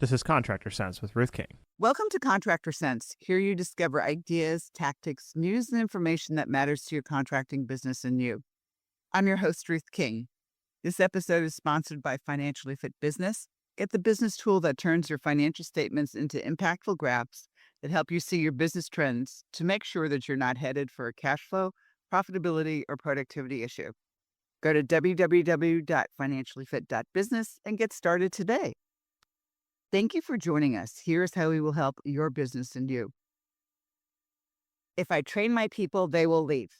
This is Contractor Sense with Ruth King. Welcome to Contractor Sense. Here you discover ideas, tactics, news, and information that matters to your contracting business and you. I'm your host, Ruth King. This episode is sponsored by Financially Fit Business. Get the business tool that turns your financial statements into impactful graphs that help you see your business trends to make sure that you're not headed for a cash flow, profitability, or productivity issue. Go to www.financiallyfit.business and get started today. Thank you for joining us. Here's how we will help your business and you. If I train my people, they will leave.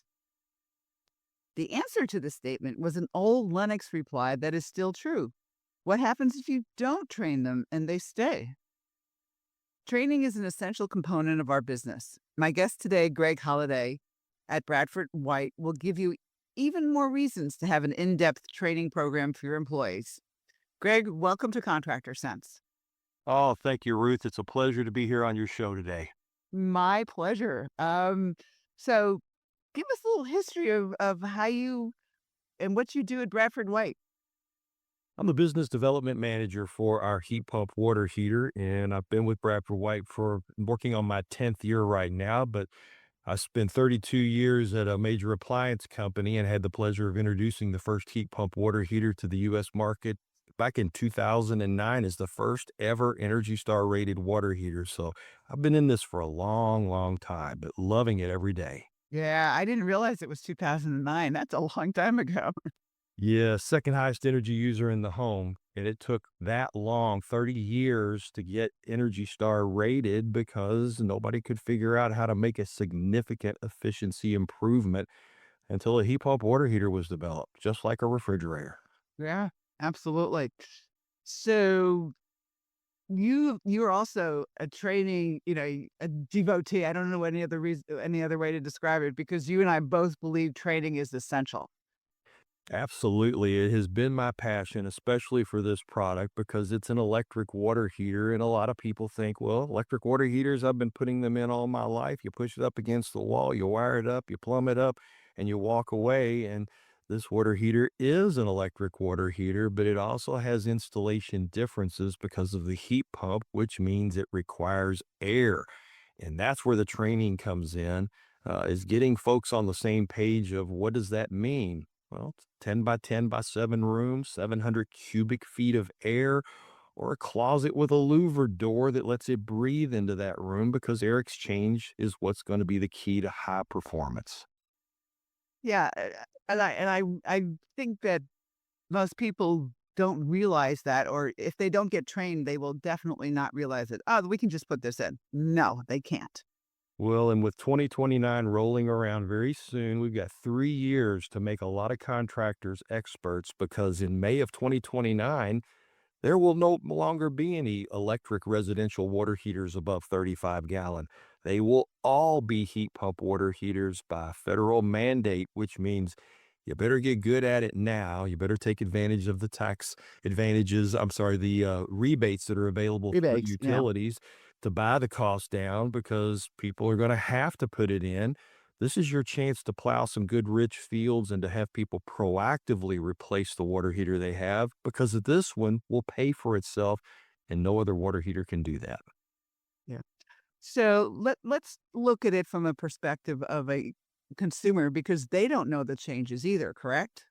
The answer to this statement was an oldLennox reply that is still true. What happens if you don't train them and they stay? Training is an essential component of our business. My guest today, GreggHolladay at Bradford White, will give you even more reasons to have an in-depth training program for your employees. Gregg, welcome to Contractor Sense. Oh, thank you, Ruth. It's a pleasure to be here on your show today. My pleasure. So give us a little history of how you and what you do at Bradford White. I'm the business development manager for our heat pump water heater, and I've been with Bradford White for working on my 10th year right now, but I spent 32 years at a major appliance company and had the pleasure of introducing the first heat pump water heater to the U.S. market back in 2009 as the first ever Energy Star rated water heater. So I've been in this for a long, long time, but loving it every day. Yeah, I didn't realize it was 2009. That's a long time ago. Yeah, second highest energy user in the home. And it took that long, 30 years, to get Energy Star rated because nobody could figure out how to make a significant efficiency improvement until a heat pump water heater was developed, just like a refrigerator. Yeah, absolutely. So you're also a training, a devotee. I don't know any other way to describe it, because you and I both believe training is essential. Absolutely. It has been my passion, especially for this product, because it's an electric water heater. And a lot of people think, well, electric water heaters, I've been putting them in all my life. You push it up against the wall, you wire it up, you plumb it up, and you walk away. And this water heater is an electric water heater, but it also has installation differences because of the heat pump, which means it requires air. And that's where the training comes in, is getting folks on the same page of what does that mean? Well, it's 10 by 10 by 7 rooms, 700 cubic feet of air, or a closet with a louver door that lets it breathe into that room, because air exchange is what's going to be the key to high performance. Yeah, and I think that most people don't realize that, or if they don't get trained, they will definitely not realize it. Oh, we can just put this in. No, they can't. Well, and with 2029 rolling around very soon, we've got 3 years to make a lot of contractors experts, because in May of 2029, there will no longer be any electric residential water heaters above 35 gallon. They will all be heat pump water heaters by federal mandate, which means you better get good at it now. You better take advantage of the the rebates that are available through Rebates, yeah. utilities to buy the cost down, because people are going to have to put it in. This is your chance to plow some good rich fields and to have people proactively replace the water heater they have, because this one will pay for itself, and no other water heater can do that. Yeah. So let's look at it from a perspective of a consumer, because they don't know the changes either, correct?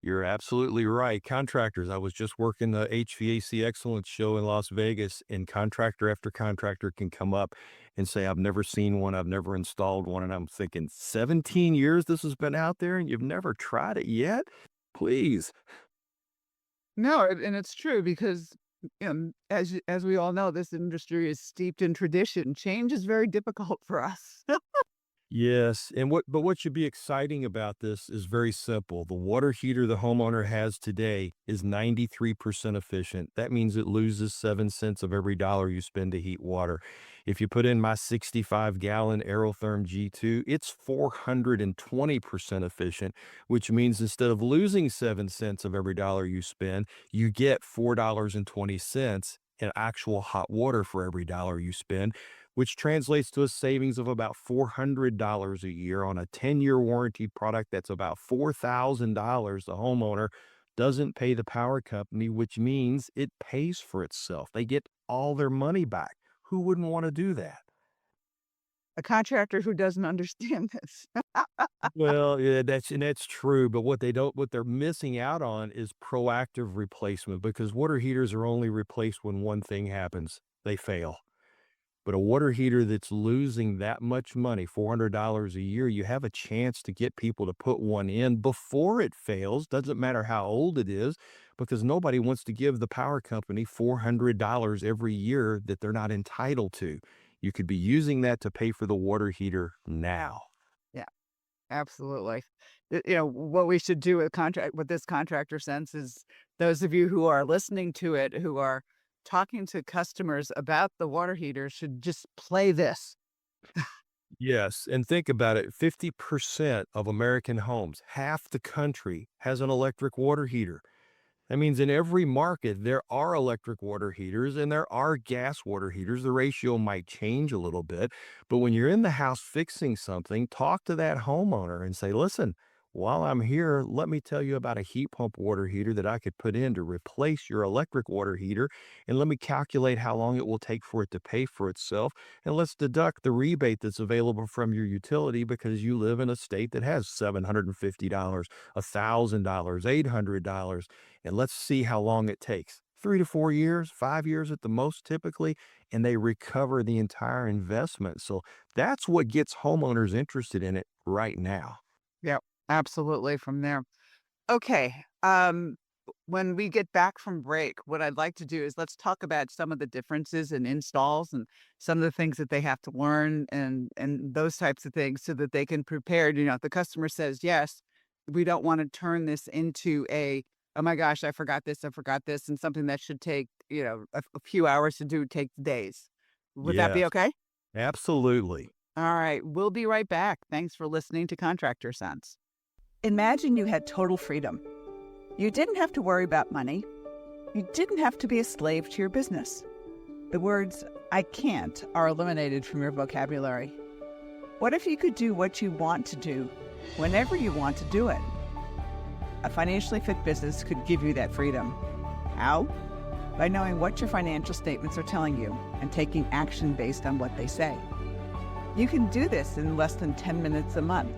You're absolutely right. Contractors, I was just working the HVAC Excellence show in Las Vegas, and contractor after contractor can come up and say, I've never seen one, I've never installed one. And I'm thinking, 17 years this has been out there and you've never tried it yet? Please. No, and it's true, because as we all know, this industry is steeped in tradition. Change is very difficult for us. Yes, and what should be exciting about this is very simple. The water heater the homeowner has today is 93% efficient. That means it loses 7 cents of every dollar you spend to heat water. If you put in my 65-gallon Aerotherm G2, it's 420% efficient, which means instead of losing 7 cents of every dollar you spend, you get $4.20 in actual hot water for every dollar you spend, which translates to a savings of about $400 a year on a 10-year warranty product. That's about $4,000 the homeowner doesn't pay the power company, which means it pays for itself. They get all their money back. Who wouldn't want to do that? A contractor who doesn't understand this. Well, yeah, that's true, but what they're missing out on is proactive replacement because water heaters are only replaced when one thing happens, they fail. But a water heater that's losing that much money, $400 a year, you have a chance to get people to put one in before it fails. Doesn't matter how old it is, because nobody wants to give the power company $400 every year that they're not entitled to. You could be using that to pay for the water heater now. Yeah, absolutely. What we should do with this contractor sense is those of you who are listening to it, who are talking to customers about the water heater, should just play this. Yes, and think about it, 50% of American homes, half the country, has an electric water heater. That means in every market, there are electric water heaters and there are gas water heaters. The ratio might change a little bit, but when you're in the house fixing something, talk to that homeowner and say, listen, while I'm here, let me tell you about a heat pump water heater that I could put in to replace your electric water heater. And let me calculate how long it will take for it to pay for itself. And let's deduct the rebate that's available from your utility because you live in a state that has $750, $1,000, $800, and let's see how long it takes. 3 to 4 years, 5 years at the most typically, and they recover the entire investment. So that's what gets homeowners interested in it right now. Yep, absolutely from there. Okay. When we get back from break, what I'd like to do is let's talk about some of the differences in installs and some of the things that they have to learn and those types of things so that they can prepare. If the customer says yes, we don't want to turn this into oh my gosh, I forgot this, and something that should take, a few hours to do takes days. Would that be Yes, okay? absolutely. All right, we'll be right back. Thanks for listening to Contractor Sense. Imagine you had total freedom. You didn't have to worry about money. You didn't have to be a slave to your business. The words, I can't, are eliminated from your vocabulary. What if you could do what you want to do, whenever you want to do it? A financially fit business could give you that freedom. How? By knowing what your financial statements are telling you and taking action based on what they say. You can do this in less than 10 minutes a month,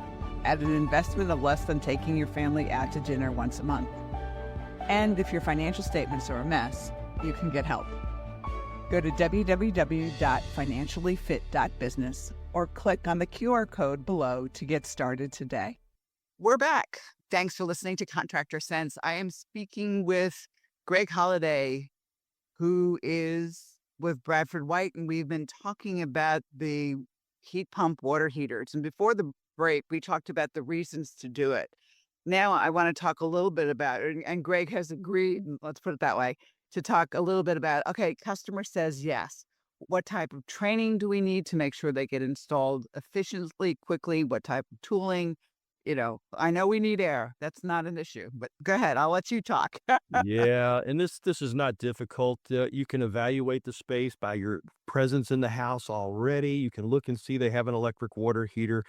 at an investment of less than taking your family out to dinner once a month. And if your financial statements are a mess, you can get help. Go to www.financiallyfit.business or click on the QR code below to get started today. We're back. Thanks for listening to Contractor Sense. I am speaking with GreggHolladay, who is with Bradford White, and we've been talking about the heat pump water heaters. And before the break, we talked about the reasons to do it. Now I want to talk a little bit about it, and Gregg has agreed, let's put it that way, to talk a little bit about, okay, customer says yes. What type of training do we need to make sure they get installed efficiently, quickly? What type of tooling? I know we need air. That's not an issue, but go ahead. I'll let you talk. Yeah, and this is not difficult. You can evaluate the space by your presence in the house already. You can look and see they have an electric water heater.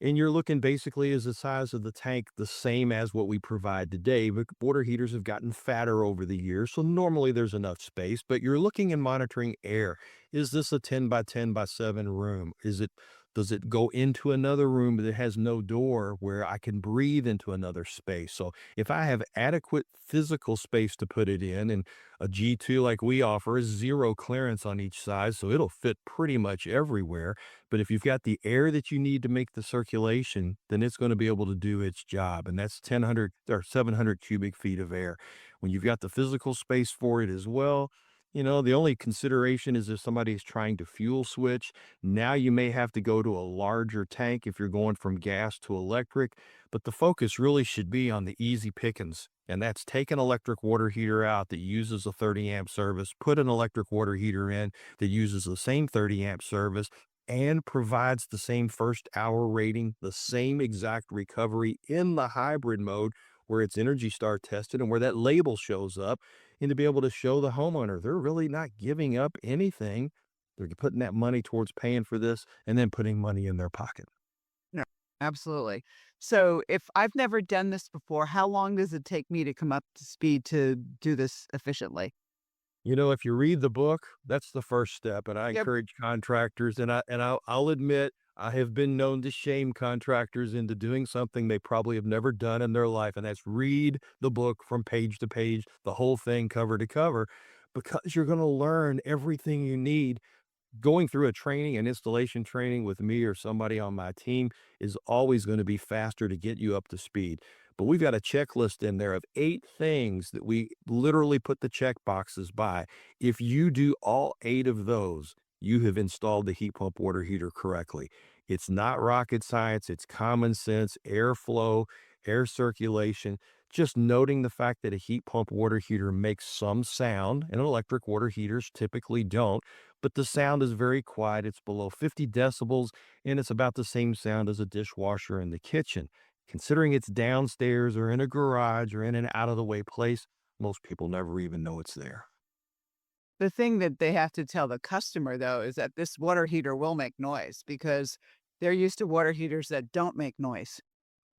And you're looking basically as the size of the tank, the same as what we provide today. But water heaters have gotten fatter over the years. So normally there's enough space, but you're looking and monitoring air. Is this a 10 by 10 by 7 room? Does it go into another room that has no door where I can breathe into another space? So if I have adequate physical space to put it in, and a G2 like we offer is zero clearance on each side, so it'll fit pretty much everywhere. But if you've got the air that you need to make the circulation, then it's going to be able to do its job. And that's 1,000 or 700 cubic feet of air. When you've got the physical space for it as well, the only consideration is if somebody's trying to fuel switch. Now you may have to go to a larger tank if you're going from gas to electric, but the focus really should be on the easy pickings. And that's take an electric water heater out that uses a 30 amp service, put an electric water heater in that uses the same 30 amp service, and provides the same first hour rating, the same exact recovery in the hybrid mode where it's Energy Star tested and where that label shows up, and to be able to show the homeowner they're really not giving up anything. They're putting that money towards paying for this and then putting money in their pocket. Yeah, Absolutely. So if I've never done this before, how long does it take me to come up to speed to do this efficiently? You know, if you read the book, that's the first step, and I Yep. encourage contractors, and I'll admit, I have been known to shame contractors into doing something they probably have never done in their life, and that's read the book from page to page, the whole thing cover to cover, because you're gonna learn everything you need. Going through a training, an installation training with me or somebody on my team is always going to be faster to get you up to speed. But we've got a checklist in there of 8 things that we literally put the check boxes by. If you do all 8 of those, you have installed the heat pump water heater correctly. It's not rocket science, it's common sense, airflow, air circulation. Just noting the fact that a heat pump water heater makes some sound and electric water heaters typically don't, but the sound is very quiet. It's below 50 decibels, and it's about the same sound as a dishwasher in the kitchen. Considering it's downstairs or in a garage or in an out of the way place, most people never even know it's there. The thing that they have to tell the customer, though, is that this water heater will make noise because they're used to water heaters that don't make noise.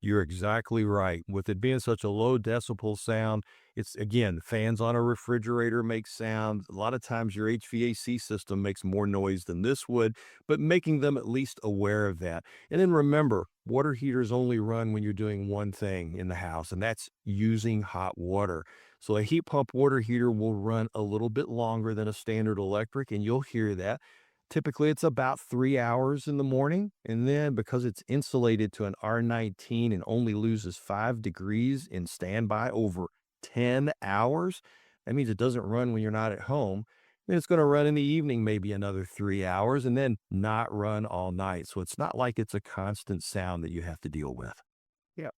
You're exactly right. With it being such a low decibel sound, it's again, fans on a refrigerator make sound. A lot of times your HVAC system makes more noise than this would, but making them at least aware of that. And then remember, water heaters only run when you're doing one thing in the house, and that's using hot water. So a heat pump water heater will run a little bit longer than a standard electric, and you'll hear that. Typically, it's about 3 hours in the morning, and then because it's insulated to an R19 and only loses 5 degrees in standby over 10 hours, that means it doesn't run when you're not at home. Then it's gonna run in the evening, maybe another 3 hours, and then not run all night, so it's not like it's a constant sound that you have to deal with. Yeah.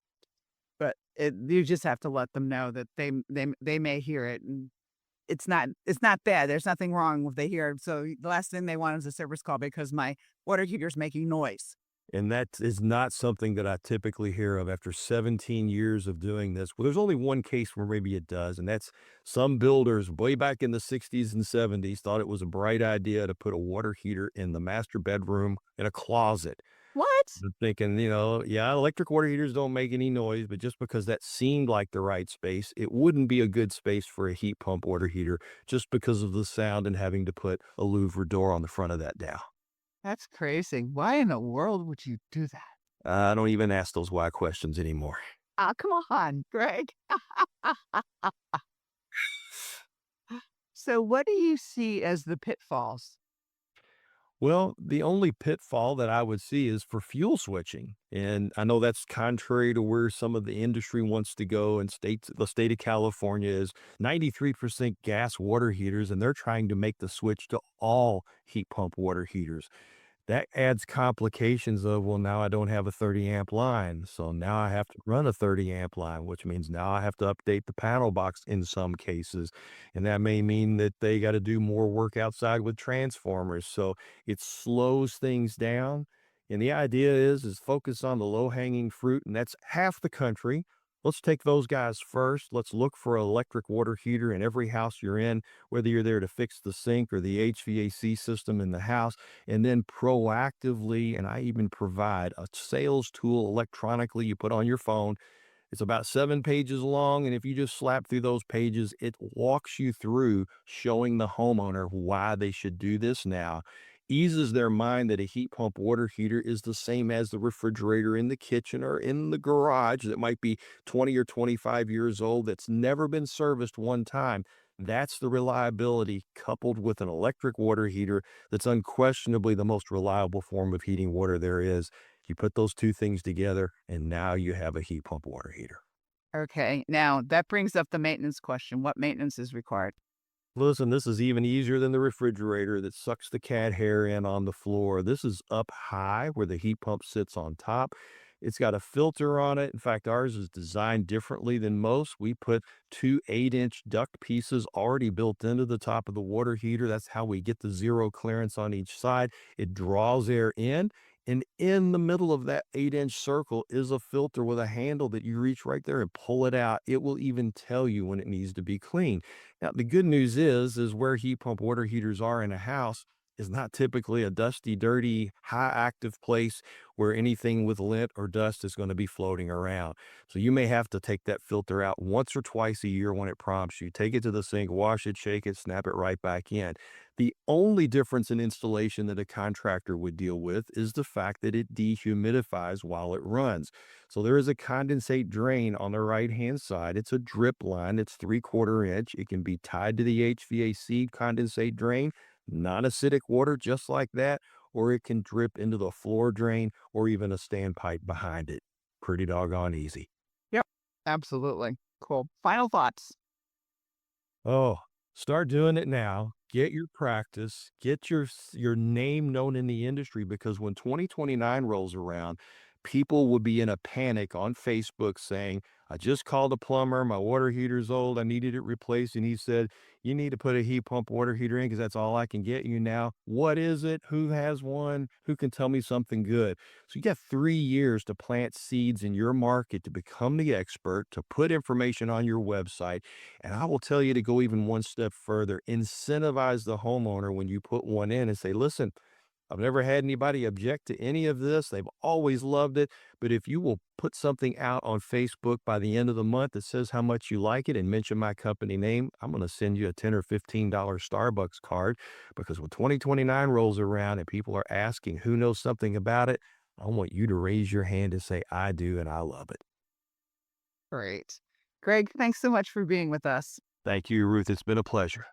But you just have to let them know that they may hear it, and it's not bad. There's nothing wrong if they hear it. So the last thing they want is a service call because my water heater's making noise. And that is not something that I typically hear of after 17 years of doing this. Well, there's only one case where maybe it does, and that's some builders way back in the 60s and 70s thought it was a bright idea to put a water heater in the master bedroom in a closet. What? I'm thinking, yeah, electric water heaters don't make any noise, but just because that seemed like the right space, it wouldn't be a good space for a heat pump water heater just because of the sound and having to put a louver door on the front of that now. That's crazy. Why in the world would you do that? I don't even ask those why questions anymore. Ah, come on, Greg. So what do you see as the pitfalls? Well, the only pitfall that I would see is for fuel switching. And I know that's contrary to where some of the industry wants to go. And the state of California is 93% gas water heaters, and they're trying to make the switch to all heat pump water heaters. That adds complications of, well, now I don't have a 30 amp line. So now I have to run a 30 amp line, which means now I have to update the panel box in some cases. And that may mean that they got to do more work outside with transformers. So it slows things down. And the idea is focus on the low hanging fruit. And that's half the country. Let's take those guys first. Let's look for an electric water heater in every house you're in, whether you're there to fix the sink or the HVAC system in the house, and then proactively, and I even provide a sales tool electronically you put on your phone. It's about 7 pages long, and if you just slap through those pages, it walks you through showing the homeowner why they should do this now. Eases their mind that a heat pump water heater is the same as the refrigerator in the kitchen or in the garage that might be 20 or 25 years old that's never been serviced one time. That's the reliability coupled with an electric water heater that's unquestionably the most reliable form of heating water there is. You put those 2 things together, and now you have a heat pump water heater. Okay. Now that brings up the maintenance question. What maintenance is required? Listen, this is even easier than the refrigerator that sucks the cat hair in on the floor. This is up high where the heat pump sits on top. It's got a filter on it. In fact, ours is designed differently than most. We put 2 8-inch duct pieces already built into the top of the water heater. That's how we get the zero clearance on each side. It draws air in. And in the middle of that 8-inch circle is a filter with a handle that you reach right there and pull it out. It will even tell you when it needs to be cleaned. Now, the good news is where heat pump water heaters are in a house, is not typically a dusty, dirty, high active place where anything with lint or dust is going to be floating around. So you may have to take that filter out once or twice a year when it prompts you. Take it to the sink, wash it, shake it, snap it right back in. The only difference in installation that a contractor would deal with is the fact that it dehumidifies while it runs. So there is a condensate drain on the right-hand side. It's a drip line. It's 3/4 inch. It can be tied to the HVAC condensate drain, non-acidic water just like that, or it can drip into the floor drain or even a standpipe behind it. Pretty doggone easy. Yep. Absolutely. Cool. Final thoughts. Oh, start doing it now. Get your practice. Get your name known in the industry, because when 2029 rolls around, people will be in a panic on Facebook saying, "I just called a plumber. My water heater's old. I needed it replaced, and he said you need to put a heat pump water heater in because that's all I can get you now. What is it? Who has one? Who can tell me something good?" So you got 3 years to plant seeds in your market, to become the expert, to put information on your website. And I will tell you to go even one step further. Incentivize the homeowner when you put one in and say, "Listen, I've never had anybody object to any of this. They've always loved it. But if you will put something out on Facebook by the end of the month that says how much you like it and mention my company name, I'm going to send you a $10 or $15 Starbucks card." Because when 2029 rolls around and people are asking who knows something about it, I want you to raise your hand and say, "I do, and I love it." Great. Greg, thanks so much for being with us. Thank you, Ruth. It's been a pleasure.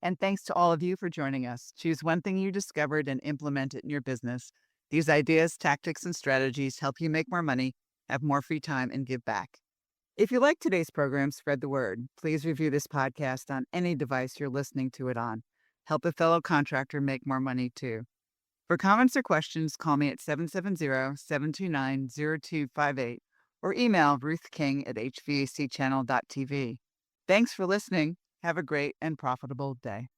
And thanks to all of you for joining us. Choose one thing you discovered and implement it in your business. These ideas, tactics, and strategies help you make more money, have more free time, and give back. If you like today's program, spread the word. Please review this podcast on any device you're listening to it on. Help a fellow contractor make more money too. For comments or questions, call me at 770-729-0258 or email ruthking@hvacchannel.tv. Thanks for listening. Have a great and profitable day.